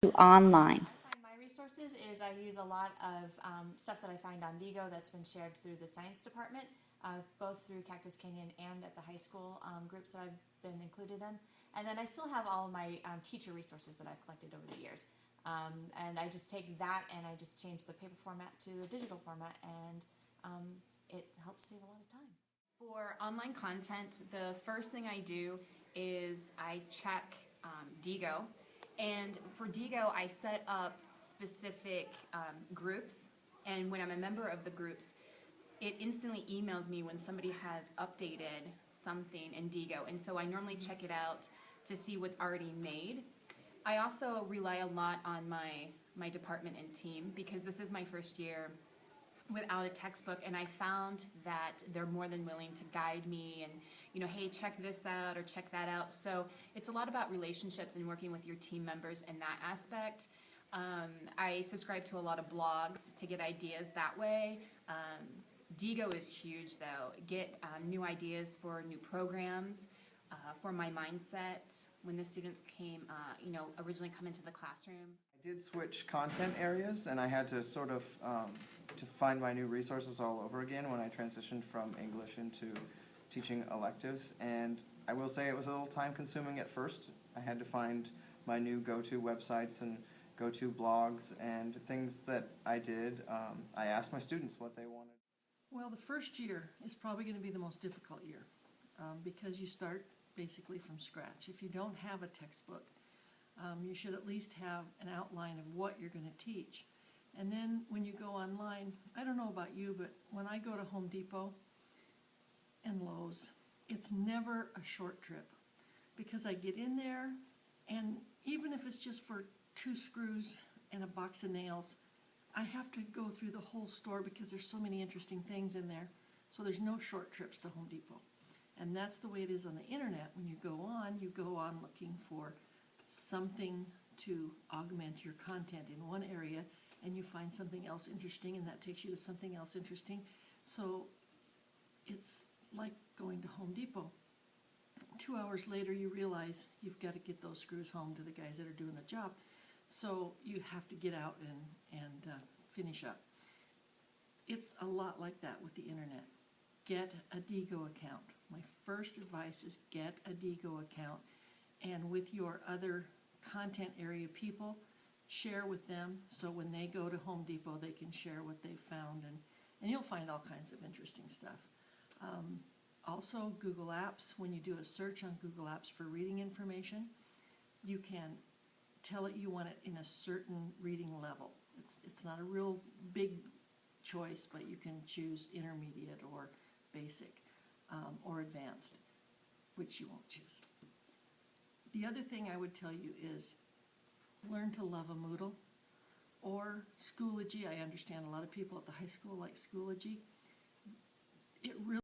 to online. I find my resources is I use a lot of stuff that I find on Diigo that's been shared through the science department, both through Cactus Canyon and at the high school groups that I've been included in. And then I still have all of my teacher resources that I've collected over the years. And I just take that and I just change the paper format to the digital format, and it helps save a lot of time. For online content, the first thing I do is I check Diigo. And for Diigo, I set up specific groups, and when I'm a member of the groups, it instantly emails me when somebody has updated something in Diigo, and so I normally check it out to see what's already made. I also rely a lot on my department and team, because this is my first year without a textbook, and I found that they're more than willing to guide me and, you know, hey, check this out or check that out. So it's a lot about relationships and working with your team members in that aspect. I subscribe to a lot of blogs to get ideas that way. Diigo is huge though. Get new ideas for new programs, for my mindset when the students came, originally come into the classroom. I did switch content areas, and I had to sort of to find my new resources all over again when I transitioned from English into teaching electives. And I will say it was a little time consuming at first. I had to find my new go-to websites and go-to blogs and things that I did. I asked my students what they wanted. Well, the first year is probably going to be the most difficult year because you start basically from scratch. If you don't have a textbook, you should at least have an outline of what you're going to teach. And then when you go online, I don't know about you, but when I go to Home Depot and Lowe's, it's never a short trip, because I get in there, and even if it's just for 2 screws and a box of nails, I have to go through the whole store because there's so many interesting things in there. So there's no short trips to Home Depot. And that's the way it is on the internet. When you go on looking for something to augment your content in one area, and you find something else interesting, and that takes you to something else interesting. So it's like going to Home Depot. 2 hours later, you realize you've got to get those screws home to the guys that are doing the job. So you have to get out and finish up. It's a lot like that with the internet. Get a Diigo account. My first advice is get a Diigo account, and with your other content area people, share with them, so when they go to Home Depot they can share what they found, and you'll find all kinds of interesting stuff. Also, Google Apps, when you do a search on Google Apps for reading information, you can tell it you want it in a certain reading level. It's not a real big choice, but you can choose intermediate or basic or advanced, which you won't choose. The other thing I would tell you is learn to love a Moodle or Schoology. I understand a lot of people at the high school like Schoology. It really